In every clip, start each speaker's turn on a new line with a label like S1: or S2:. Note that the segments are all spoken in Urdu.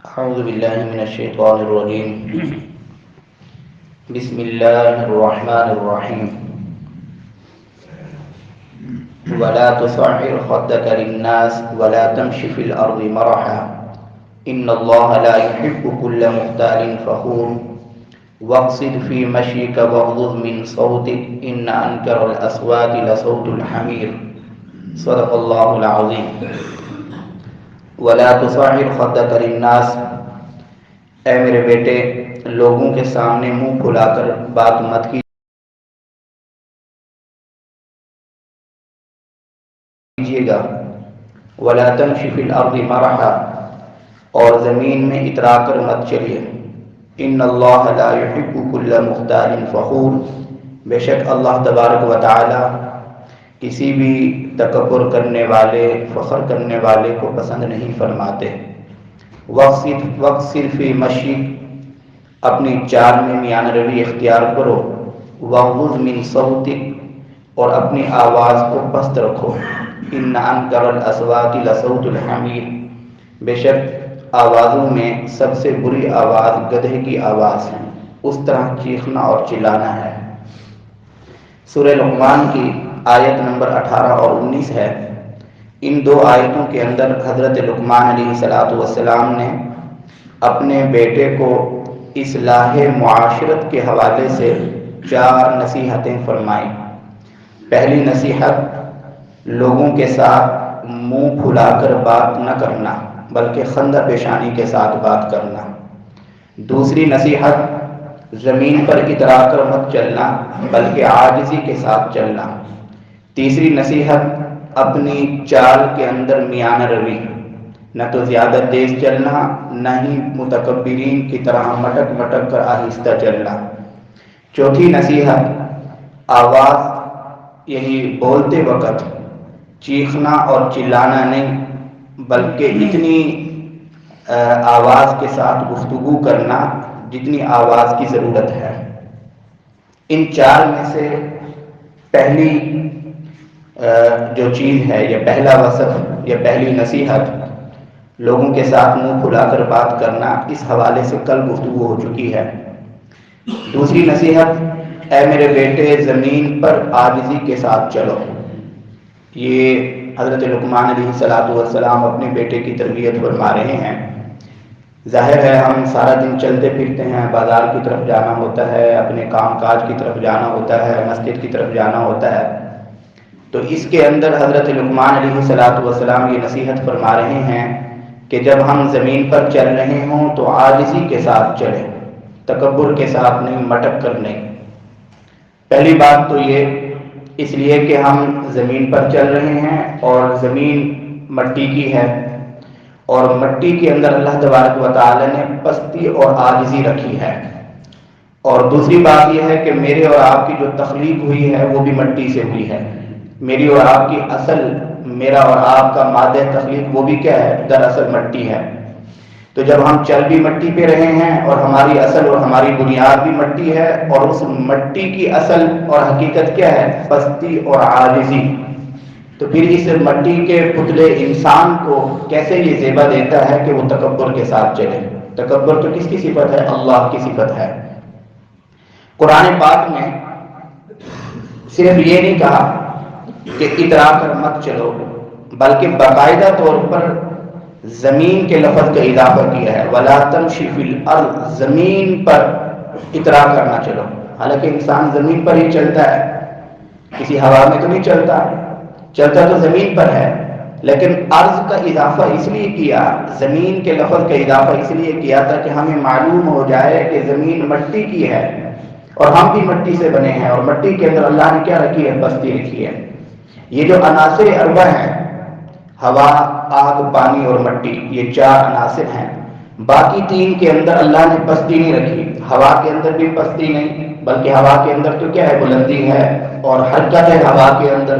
S1: أعوذ بالله من الشيطان الرجيم. بسم الله الرحمن الرحيم. ولا تصعر خدك للناس ولا تمش في الأرض مرحا إن الله لا يحب كل مختال فخور واقصد في مشيك واغضض من صوتك إن أنكر الأصوات لصوت الحمير. صدق الله العظيم. ولا تصعر خدك للناس، اے میرے بیٹے لوگوں کے سامنے منہ پھلا کر بات مت کیجیے گا. ولا تمش فی الارض مرحا، اور زمین میں اترا کر مت چلیے. ان اللہ لا یحب کل مختال فخور، بے شک اللہ تبارک و تعالی کسی بھی تکبر کرنے والے، فخر کرنے والے کو پسند نہیں فرماتے. وقصد فی مشیک، اپنی چال میں میانہ روی اختیار کرو. واغضض من صوتک، اور اپنی آواز کو پست رکھو. ان انکر الاصوات لصوت الحمیر، بے شک آوازوں میں سب سے بری آواز گدھے کی آواز ہے، اس طرح چیخنا اور چلانا ہے. سورہ لقمان کی آیت نمبر 18 اور 19 ہے. ان دو آیتوں کے اندر حضرت لقمان علیہ السلام نے اپنے بیٹے کو اصلاح معاشرت کے حوالے سے 4 نصیحتیں فرمائیں. پہلی نصیحت، لوگوں کے ساتھ منہ پھلا کر بات نہ کرنا بلکہ خندہ پیشانی کے ساتھ بات کرنا. دوسری نصیحت، زمین پر اترا کر مت چلنا بلکہ عاجزی کے ساتھ چلنا. تیسری نصیحت، اپنی چال کے اندر میانہ روی، نہ تو زیادہ تیز چلنا نہ ہی متکبرین کی طرح مٹک مٹک کر آہستہ چلنا. چوتھی نصیحت، آواز یہی بولتے وقت چیخنا اور چلانا نہیں بلکہ اتنی آواز کے ساتھ گفتگو کرنا جتنی آواز کی ضرورت ہے. ان 4 میں سے پہلی جو چیز ہے یا پہلا وصف یا پہلی نصیحت، لوگوں کے ساتھ منہ پھلا کر بات کرنا، اس حوالے سے کل گفتگو ہو چکی ہے. دوسری نصیحت، اے میرے بیٹے زمین پر عاجزی کے ساتھ چلو. یہ حضرت لقمان علیہ السلام اپنے بیٹے کی تربیت فرما رہے ہیں. ظاہر ہے ہم سارا دن چلتے پھرتے ہیں، بازار کی طرف جانا ہوتا ہے، اپنے کام کاج کی طرف جانا ہوتا ہے، مسجد کی طرف جانا ہوتا ہے. تو اس کے اندر حضرت لقمان علیہ السلام یہ نصیحت فرما رہے ہیں کہ جب ہم زمین پر چل رہے ہوں تو عاجزی کے ساتھ چلیں، تکبر کے ساتھ نہیں، مٹک کر نہیں. پہلی بات تو یہ، اس لیے کہ ہم زمین پر چل رہے ہیں اور زمین مٹی کی ہے، اور مٹی کے اندر اللہ تبارک و تعالی نے پستی اور عاجزی رکھی ہے. اور دوسری بات یہ ہے کہ میرے اور آپ کی جو تخلیق ہوئی ہے وہ بھی مٹی سے ہوئی ہے. میری اور آپ کی اصل، میرا اور آپ کا مادہ تخلیق وہ بھی کیا ہے؟ دراصل مٹی ہے. تو جب ہم چل بھی مٹی پہ رہے ہیں اور ہماری اصل اور ہماری بنیاد بھی مٹی ہے، اور اس مٹی کی اصل اور حقیقت کیا ہے؟ پستی اور عاجزی. تو پھر اس مٹی کے پتلے انسان کو کیسے یہ زیبا دیتا ہے کہ وہ تکبر کے ساتھ چلے؟ تکبر تو کس کی صفت ہے؟ اللہ کی صفت ہے. قرآن پاک میں صرف یہ نہیں کہا کہ اترا کر مت چلو، بلکہ باقاعدہ طور پر زمین کے لفظ کا اضافہ کیا ہے. وَلَا تَمْشِ فِي الْأَرْضِ، زمین پر اترا کر نہ چلو. حالانکہ انسان زمین پر ہی چلتا ہے، کسی ہوا میں تو نہیں چلتا، چلتا تو زمین پر ہے. لیکن ارض کا اضافہ اس لیے کیا، زمین کے لفظ کا اضافہ اس لیے کیا تھا کہ ہمیں معلوم ہو جائے کہ زمین مٹی کی ہے اور ہم بھی مٹی سے بنے ہیں، اور مٹی کے اندر اللہ نے کیا رکھی ہے؟ پستی رکھی ہے. یہ جو عناصر اربع ہیں، ہوا، آگ، پانی اور مٹی، یہ 4 عناصر ہیں. باقی 3 کے اندر اللہ نے پستی نہیں رکھی. ہوا کے اندر بھی پستی نہیں، بلکہ ہوا کے اندر تو کیا ہے؟ بلندی ہے اور حرکت ہے ہوا کے اندر.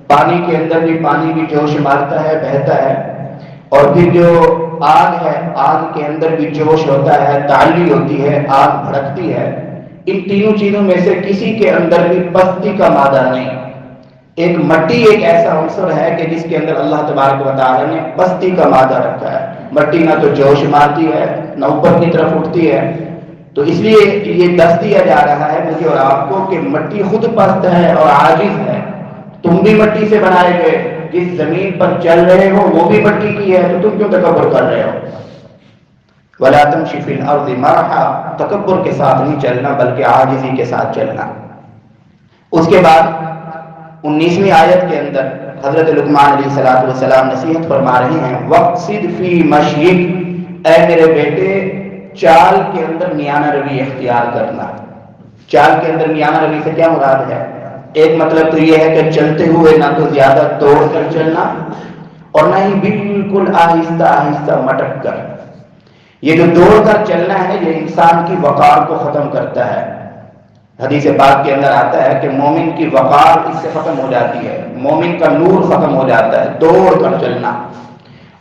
S1: پانی کے اندر بھی، پانی بھی جوش مارتا ہے، بہتا ہے. اور پھر جو آگ ہے، آگ کے اندر بھی جوش ہوتا ہے، تعلی ہوتی ہے، آگ بھڑکتی ہے. ان تینوں چیزوں میں سے کسی کے اندر بھی پستی کا مادہ نہیں. ایک مٹی ایک ایسا عنصر ہے کہ جس کے اندر اللہ تبارک و تعالی نے پستی کا مادہ رکھا ہے. مٹی نہ تو جوش مارتی ہے نہ اوپر کی طرف اٹھتی ہے. تو اس لیے یہ دس دیا جا رہا ہے مجھے اور آپ کو کہ مٹی خود پست ہے اور عاجز ہے. تم بھی مٹی سے بنائے گئے، جس زمین پر چل رہے ہو وہ بھی مٹی کی ہے، تو تم کیوں تکبر کر رہے ہو؟ وَلَا تَمْشِ فِي الْأَرْضِ مَرَحًا، تکبر کے ساتھ نہیں چلنا بلکہ عاجزی کے ساتھ چلنا. اس کے بعد 19ویں آیت کے اندر حضرت لقمان علیہ السلام نصیحت فرما رہے ہیں، وَقْصِدْ فِي مَشْيِكَ، اے میرے بیٹے چال کے اندر میانہ روی اختیار کرنا. چال کے اندر میانہ روی سے کیا مراد ہے؟ ایک مطلب تو یہ ہے کہ چلتے ہوئے نہ تو زیادہ دوڑ کر چلنا اور نہ ہی بالکل آہستہ آہستہ مٹک کر. یہ جو دوڑ کر چلنا ہے یہ انسان کی وقار کو ختم کرتا ہے. حدیث پاک کے اندر آتا ہے کہ مومن کی وقار اس سے ختم ہو جاتی ہے، مومن کا نور ختم ہو جاتا ہے. دوڑ کر چلنا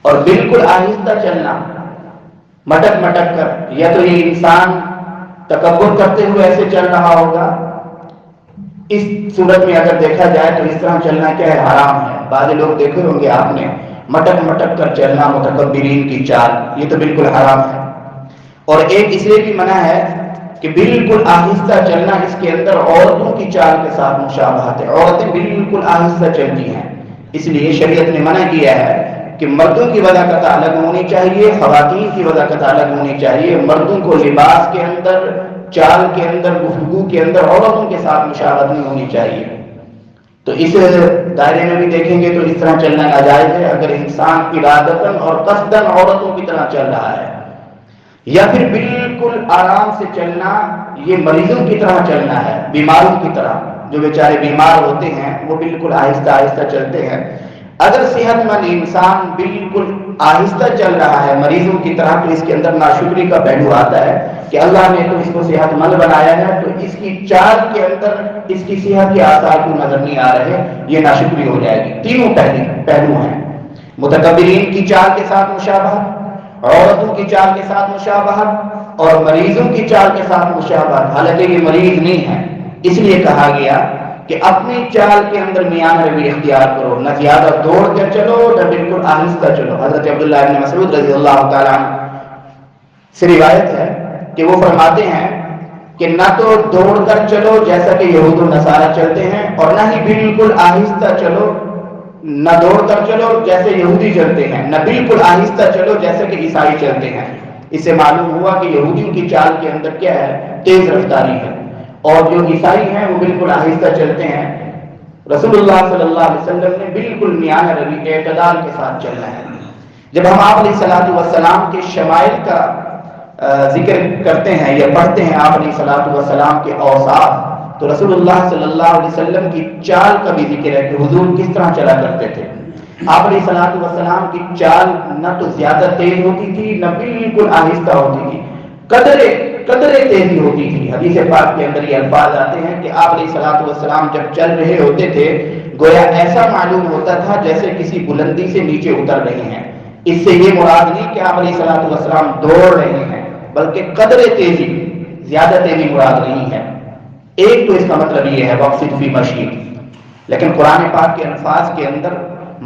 S1: اور بالکل آہستہ چلنا مٹک مٹک کر، یا تو یہ انسان تکبر کرتے ہوئے ایسے چل رہا ہوگا. اس صورت میں اگر دیکھا جائے تو اس طرح چلنا کیا ہے؟ حرام ہے. بعض لوگ دیکھے ہوں گے آپ نے مٹک مٹک کر چلنا، متکبرین کی چال، یہ تو بالکل حرام ہے. اور ایک اس لیے بھی منع ہے کہ بالکل آہستہ چلنا، اس کے اندر عورتوں کی چال کے ساتھ مشابہت ہے. عورتیں بالکل آہستہ چلتی ہیں، اس لیے شریعت نے منع کیا ہے کہ مردوں کی وضاحت الگ ہونی چاہیے، خواتین کی وضاحت الگ ہونی چاہیے. مردوں کو لباس کے اندر، چال کے اندر، گفتگو کے اندر عورتوں کے ساتھ مشابہت نہیں ہونی چاہیے. تو اس دائرے میں بھی دیکھیں گے تو اس طرح چلنا ناجائز ہے اگر انسان ارادتاً اور قصداً عورتوں کی طرح چل رہا ہے. یا پھر بالکل آرام سے چلنا، یہ مریضوں کی طرح چلنا ہے، بیماروں کی طرح. جو بیچارے بیمار ہوتے ہیں وہ بالکل آہستہ آہستہ چلتے ہیں. اگر صحت مند انسان بالکل آہستہ چل رہا ہے مریضوں کی طرح تو اس کے اندر ناشکری کا پہلو آتا ہے کہ اللہ نے تو اس کو صحت مند بنایا ہے تو اس کی چال کے اندر اس کی صحت کے آثار کو نظر نہیں آ رہے، یہ ناشکری ہو جائے گی. تینوں پہلو ہیں، متکبرین کی چال کے ساتھ مشابہت، عورتوں کی چال کے ساتھ مشابہت اور مریضوں کی چال کے ساتھ مشابہت. حالانکہ یہ مریض نہیں ہے، اس لیے کہا گیا کہ اپنی چال کے اندر میانہ روی اختیار کرو، نہ زیادہ دوڑ کر چلو نہ بالکل آہستہ چلو. حضرت عبداللہ بن مسعود رضی اللہ تعالیٰ عنہ سے روایت ہے کہ وہ فرماتے ہیں کہ نہ تو دوڑ کر چلو جیسا کہ یہود و نصارہ چلتے ہیں، اور نہ ہی بالکل آہستہ چلو، نہ دوڑ کر چلو جیسے یہودی چلتے ہیں، نہ بالکل آہستہ چلو جیسے کہ عیسائی چلتے ہیں. اس سے معلوم ہوا کہ یہودیوں کی چال کے اندر کیا ہے؟ تیز رفتاری ہے، اور جو عیسائی ہیں وہ بالکل آہستہ چلتے ہیں. رسول اللہ صلی اللہ علیہ وسلم نے بالکل میانہ روی اعتدال کے ساتھ چلنا ہے. جب ہم آپ علیہ الصلوۃ والسلام کے شمائل کا ذکر کرتے ہیں یا پڑھتے ہیں آپ علیہ الصلوۃ والسلام کے اوصاف، تو رسول اللہ صلی اللہ علیہ وسلم کی چال کا بھی ذکر ہے کہ حضور کس طرح چلا کرتے تھے. آپ علیہ الصلوۃ والسلام کی چال نہ تو زیادہ تیز ہوتی تھی نہ بالکل آہستہ ہوتی تھی، قدرے تیزی ہوتی تھی. حدیث پاک کے اندر یہ الفاظ آتے ہیں کہ آپ علیہ الصلوۃ والسلام جب چل رہے ہوتے تھے گویا ایسا معلوم ہوتا تھا جیسے کسی بلندی سے نیچے اتر رہے ہیں. اس سے یہ مراد نہیں کہ آپ علیہ الصلوۃ والسلام دوڑ رہے ہیں، بلکہ قدرے تیزی، زیادہ تیزی مراد نہیں ہے. ایک تو اس کا مطلب یہ ہے وقصد فی مشیک، لیکن قرآن پاک کے الفاظ کے اندر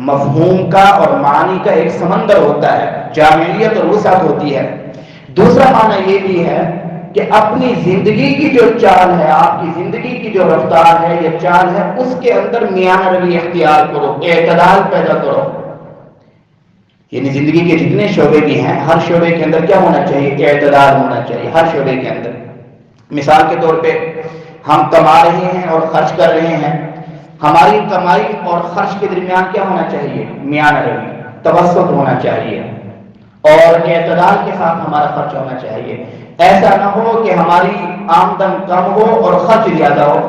S1: مفہوم کا اور معنی کا ایک سمندر ہوتا ہے، جامعیت اور وسعت ہوتی ہے. دوسرا معنی یہ بھی ہے کہ اپنی زندگی کی جو چال ہے، آپ کی زندگی کی جو رفتار ہے یا چال ہے، اس کے اندر میانہ روی اختیار کرو، اعتدال پیدا کرو. یعنی زندگی کے جتنے شعبے بھی ہیں ہر شعبے کے اندر کیا ہونا چاہیے؟ اعتدال ہونا چاہیے ہر شعبے کے اندر. مثال کے طور پہ ہم کما رہے ہیں اور خرچ کر رہے ہیں، ہماری کمائی اور خرچ کے درمیان کیا ہونا چاہیے؟ میانہ روی، توسط ہونا چاہیے اور اعتدال کے ساتھ ہمارا خرچ ہونا چاہیے. ایسا نہ ہو کہ ہماری آمدن کم ہو اور خرچ زیادہ ہو،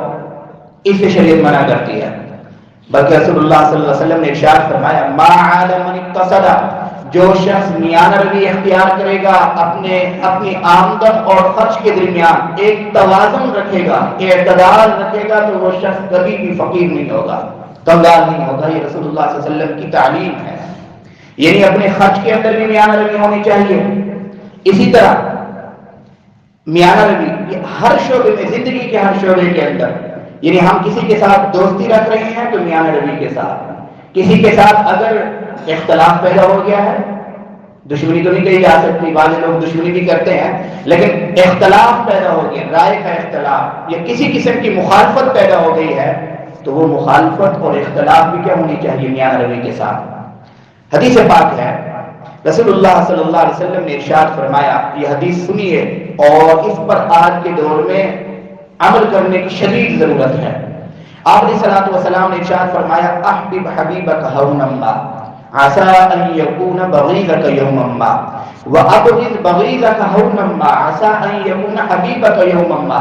S1: اس سے شریعت منع کرتی ہے. بلکہ رسول اللہ صلی اللہ علیہ وسلم نے ارشاد فرمایا ما عال من اقتصد، جو شخص میانہ روی اختیار کرے گا اپنی آمدن اور خرچ کے درمیان ایک توازن رکھے گا، اعتدال رکھے گا، تو وہ شخص کبھی بھی فقیر نہیں ہوگا، کنگال نہیں ہوگا. یہ رسول اللہ صلی اللہ علیہ وسلم کی تعلیم ہے. یعنی اپنے خرچ کے اندر بھی میانہ روی ہونی چاہیے. اسی طرح میانہ روی ہر شعبے میں، زندگی کے ہر شعبے کے اندر. یعنی ہم کسی کے ساتھ دوستی رکھ رہے ہیں تو میانہ روی کے ساتھ، کسی کے ساتھ اگر اختلاف پیدا ہو گیا ہے دشمنی تو نہیں کہی جا سکتی، بعض لوگ دشمنی بھی کرتے ہیں، لیکن اختلاف پیدا ہو گیا، رائے کا اختلاف یا کسی قسم کی مخالفت پیدا ہو گئی ہے، تو وہ مخالفت اور اختلاف بھی کیا ہونی چاہیے؟ میاں روی کے ساتھ۔ حدیث پاک ہے، رسول اللہ صلی اللہ علیہ وسلم نے ارشاد فرمایا، یہ حدیث سنیے اور اس پر آج کے دور میں عمل کرنے کی شدید ضرورت ہے۔ آپ علیہ الصلوۃ والسلام نے ارشاد فرمایا، احبب حبیبک ہونا ما عسى ان يكون بغيضك يوما ما وابغض بغيضك هونا ما عسى ان يكون حبيبك يوما ما،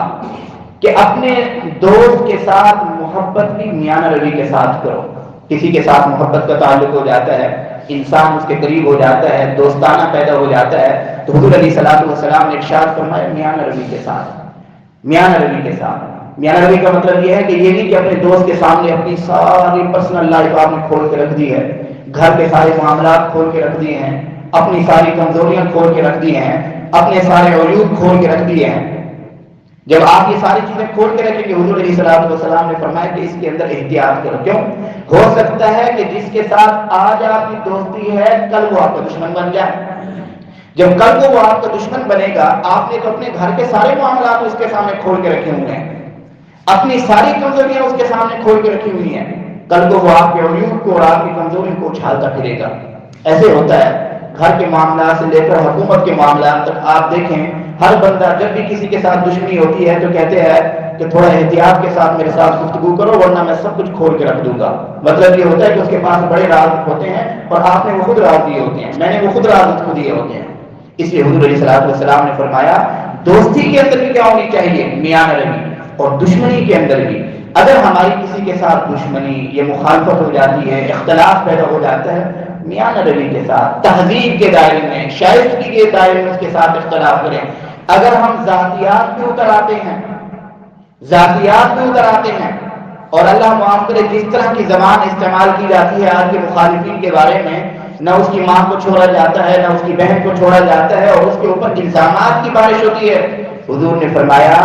S1: کہ اپنے دوست کے ساتھ محبت بھی میانہ روی کے ساتھ کرو۔ کسی کے ساتھ محبت کا تعلق ہو جاتا ہے، انسان اس کے قریب ہو جاتا ہے، دوستانہ پیدا ہو جاتا ہے، تو حضور علیہ الصلوۃ والسلام نے ارشاد فرمایا میانہ روی کے ساتھ، میانہ روی کے ساتھ۔ میانہ روی کا مطلب یہ ہے کہ یہ نہیں کہ اپنے دوست کے سامنے اپنی ساری پرسنل لائف آپ نے کھول کے رکھ دی ہے، گھر کے سارے معاملات کھول کے رکھ دیے ہیں، اپنی ساری کمزوریاں کھول کے رکھ دی ہیں، اپنے سارے عیوب کھول کے رکھ دیے ہیں۔ جب آپ یہ ساری چیزیں کھول کے رکھیں گے، حضور علیہ الصلوۃ والسلام نے فرمایا کہ اس کے اندر احتیاط کرو۔ کیوں؟ ہو سکتا ہے کہ جس کے ساتھ آج آپ کی دوستی ہے، کل وہ آپ کا دشمن بن جائے۔ جب کل کو وہ آپ کا دشمن بنے گا، آپ نے تو اپنے گھر کے سارے معاملات اس کے سامنے کھول کے رکھے ہوئے ہیں، اپنی ساری کمزوریاں اس کے سامنے کھول کے رکھی ہوئی ہیں، کل کو وہ آپ کے عیوب کو اور آپ کی کمزوری کو اچھالتا پھرے گا۔ ایسے ہوتا ہے گھر کے معاملات سے لے کر حکومت کے معاملات تک۔ آپ دیکھیں ہر بندہ جب بھی کسی کے ساتھ دشمنی ہوتی ہے تو کہتے ہیں کہ تھوڑا احتیاط کے ساتھ میرے ساتھ گفتگو کرو ورنہ میں سب کچھ کھول کے رکھ دوں گا۔ مطلب یہ ہوتا ہے کہ اس کے پاس بڑے راز ہوتے ہیں اور آپ نے وہ خود راز دیے ہوتے ہیں، میں نے وہ خود راز اس کو دیے ہوتے ہیں۔ اس لیے حضور علیہ الصلوۃ والسلام نے فرمایا دوستی کے اندر بھی کیا ہونی چاہیے؟ میانہ روی، اور دشمنی کے اندر بھی۔ اگر ہماری کسی کے ساتھ دشمنی یا مخالفت ہو جاتی ہے، اختلاف پیدا ہو جاتا ہے، میانہ روی کے ساتھ تہذیب کے دائرے میں، شائستگی کے دائرے میں اس کے ساتھ اختلاف کریں۔ اگر ہم ذاتیات پہ اتر آتے ہیں، ذاتیات پہ اتر آتے ہیں اور اللہ معاف کرے جس طرح کی زبان استعمال کی جاتی ہے آج کے مخالفین کے بارے میں، نہ اس کی ماں کو چھوڑا جاتا ہے، نہ اس کی بہن کو چھوڑا جاتا ہے، اور اس کے اوپر الزامات کی بارش ہوتی ہے، حضور نے فرمایا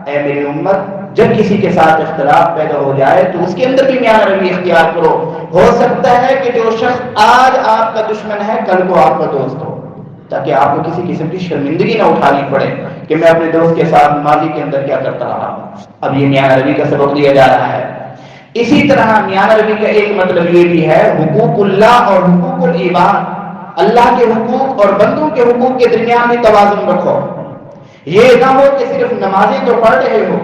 S1: اے میری امت، جب کسی کے ساتھ اختلاف پیدا ہو جائے تو اس کے اندر بھی میانہ روی اختیار کرو۔ ہو سکتا ہے کہ جو شخص آج آپ کا دشمن ہے کل کو آپ کا دوست ہو، تاکہ آپ کو کسی قسم کی شرمندگی نہ اٹھانی پڑے کہ میں اپنے دوست کے ساتھ ماضی کے اندر کیا کرتا رہا ہوں۔ اب یہ میانہ روی کا سبق دیا جا رہا ہے۔ اسی طرح میانہ روی کا ایک مطلب یہ بھی ہے حقوق اللہ اور حقوق العباد، اللہ کے حقوق اور بندوں کے حقوق کے درمیان میں توازن رکھو۔ یہ نہ ہو کہ صرف نمازیں تو پڑھ رہے ہو،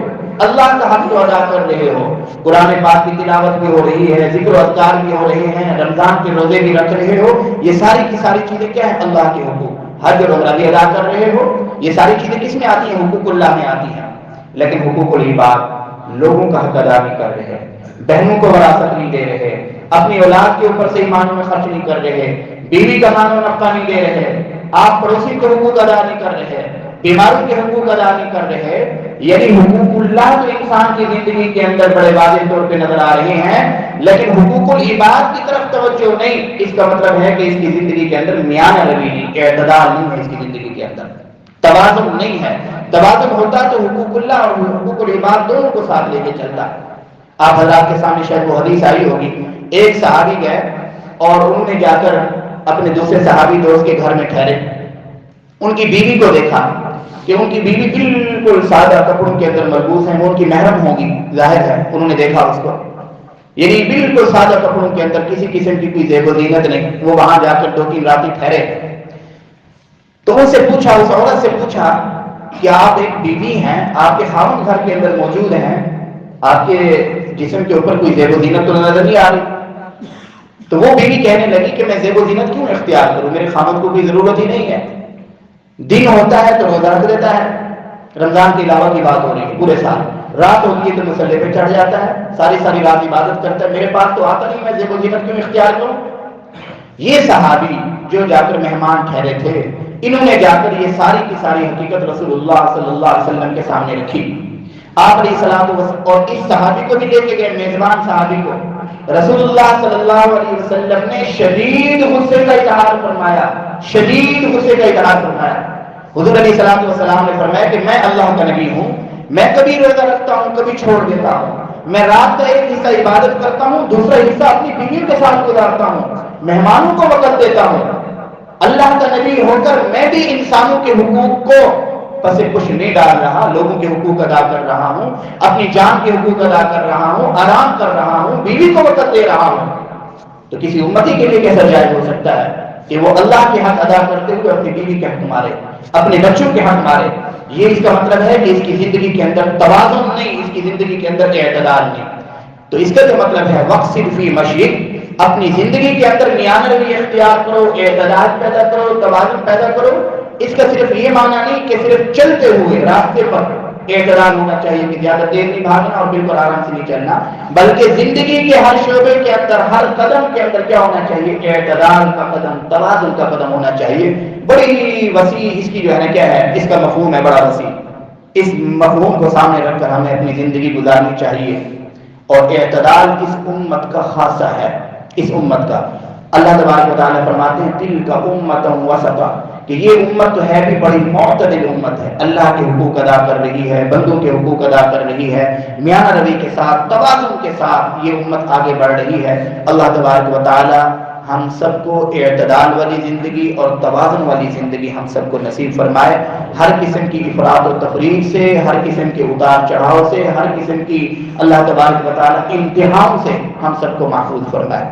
S1: اللہ کا حق تو ادا کر رہے ہو، قرآن پاک کی تلاوت بھی ہو رہی ہے، ذکر و اذکار بھی ہو رہے ہیں، رمضان کے روزے بھی رکھ رہے ہو، یہ ساری کی ساری چیزیں کیا ہیں؟ اللہ کے حقوق۔ حج اور عمرہ بھی ادا کر رہے ہو، یہ ساری چیزیں کس میں آتی ہیں؟ حقوق اللہ میں آتی ہیں۔ لیکن حقوق العباد، لوگوں کا حق ادا نہیں کر رہے، بہنوں کو وراثت نہیں دے رہے، اپنی اولاد کے اوپر صحیح معنوں میں خرچ نہیں کر رہے، بیوی کا معنوں نفقہ نہیں دے رہے، آپ پڑوسی کے حقوق ادا نہیں کر رہے، بیماروں کے حقوق ادا نہیں کر رہے، یعنی حقوق اللہ تو انسان کی زندگی کے اندر بڑے واضح طور پہ نظر آ رہے ہیں، لیکن حقوق العباد کی طرف توجہ نہیں۔ اس کا مطلب ہے کہ اس کی زندگی کے اندر میانہ روی نہیں، اعتدال نہیں ہے، اس کی زندگی کے اندر توازن نہیں ہے۔ توازن ہوتا تو حقوق اللہ اور حقوق العباد دونوں کو ساتھ لے کے چلتا۔ آپ حضرات کے سامنے شاید وہ حدیث آئی ہوگی، ایک صحابی گئے اور انہوں نے جا کر اپنے دوسرے صحابی دوست کے گھر میں ٹھہرے، ان کی بیوی کو دیکھا کہ ان کی بیوی بالکل سادہ کپڑوں کے اندر ملبوس ہیں، وہ ان کی محرم ہوگی، ظاہر ہے انہوں نے دیکھا اس کو، یعنی بالکل سادہ کپڑوں کے اندر کسی قسم کی کوئی زیب و زینت نہیں۔ وہ وہاں جا کر 2-3 راتیں ٹھہرے تو ان سے پوچھا، اس عورت سے پوچھا کہ آپ ایک بیوی ہیں، آپ کے خاوند گھر کے اندر موجود ہیں، آپ کے جسم کے اوپر کوئی زیب و زینت تو نظر نہیں آ رہی؟ تو وہ بیوی کہنے لگی کہ میں زیب و زینت کیوں اختیار کروں، میرے خاوند کو کوئی ضرورت ہی نہیں ہے، دن ہوتا ہے تو روزہ رکھ دیتا ہے، رمضان کے علاوہ کی بات ہو رہی ہے پورے سال، رات ہوتی ہے تو مصلے پہ چڑھ جاتا ہے، ساری رات عبادت کرتا ہے، میرے پاس تو آتا نہیں، میں زیب و زینت کیوں اختیار کروں؟ یہ صحابی جو جا کر مہمان ٹھہرے تھے، انہوں نے جا کر یہ ساری کی ساری حقیقت رسول اللہ صلی اللہ علیہ وسلم کے سامنے رکھی۔ آپ علیہ السلام اور اس صحابی کو بھی لے کے گئے، میزبان صحابی کو، رسول اللہ صلی اللہ علیہ وسلم نے شدید غصے کا اظہار فرمایا، شدید غصے کا اظہار فرمایا۔ حضور علیہ السلام نے فرمایا کہ میں اللہ کا نبی ہوں، میں کبھی روزہ رکھتا ہوں، کبھی چھوڑ دیتا ہوں، میں رات کا ایک حصہ عبادت کرتا ہوں، دوسرا حصہ اپنی بیوی کے ساتھ گزارتا ہوں، مہمانوں کو وقت دیتا ہوں، اللہ کا نبی ہو کر میں بھی انسانوں کے حقوق کو پس کچھ نہیں ڈال رہا، لوگوں کے حقوق ادا کر رہا ہوں، اپنی جان کے حقوق ادا کر رہا ہوں، آرام کر رہا ہوں، بیوی کو وقت دے رہا ہوں، تو کسی امتی کے لیے کیسا جائز ہو سکتا ہے کہ وہ اللہ کے حق ادا کرتے ہوئے اپنی بیوی کے حق مارے، اپنے بچوں کے حق مارے؟ یہ اس کا مطلب ہے کہ اس کی زندگی کے اندر توازن نہیں، اس کی زندگی کے اندر اعتدال نہیں۔ تو اس کا جو مطلب ہے وقصد فی مشیک، اپنی زندگی کے اندر میانہ روی اختیار کرو، اعتدال پیدا کرو، توازن پیدا کرو۔ اس کا صرف یہ معنی نہیں کہ صرف چلتے ہوئے راستے پر اعتدال ہونا چاہیے کہ زیادہ تیز نہیں بھاگنا اور بالکل آرام سے نہیں چلنا، بلکہ زندگی کے ہر شعبے کے اندر، ہر قدم کے اندر کیا ہونا چاہیے؟ اعتدال کا قدم، توازن کا قدم ہونا چاہیے۔ بڑی وسیع اس کی جو ہے نا کیا ہے، اس کا مفہوم ہے بڑا وسیع۔ اس مفہوم کو سامنے رکھ کر ہمیں اپنی زندگی گزارنی چاہیے۔ اور اعتدال اس امت کا خاصہ ہے، اس امت کا۔ اللہ تبارک و تعالیٰ فرماتے ہیں تلک امۃ وسطا، کہ یہ امت تو ہے بھی بڑی معتدل امت ہے، اللہ کے حقوق ادا کر رہی ہے، بندوں کے حقوق ادا کر رہی ہے، میانہ روی کے ساتھ، توازن کے ساتھ یہ امت آگے بڑھ رہی ہے۔ اللہ تبارک و تعالیٰ ہم سب کو اعتدال والی زندگی اور توازن والی زندگی ہم سب کو نصیب فرمائے۔ ہر قسم کی افراط و تفریط سے، ہر قسم کے اتار چڑھاؤ سے، ہر قسم کی اللہ تبارک و تعالیٰ امتحان سے ہم سب کو محفوظ فرمائے۔